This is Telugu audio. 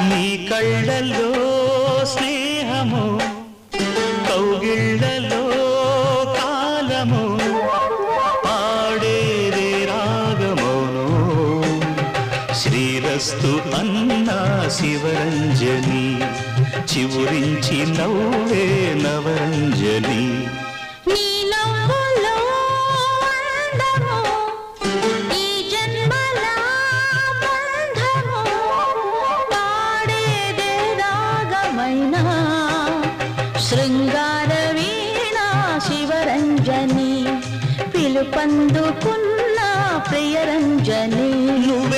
నీ కళ్ళల్లో స్నేహము కౌగిళ్ళలో కాలము పాడేదే రాగమోను శ్రీరస్తు అన్నా శివరంజని చివురించి నవ్వే నవరంజని శృంగార వీణా శివరంజని పిలుపందుకున్న ప్రియరంజని నువ్వే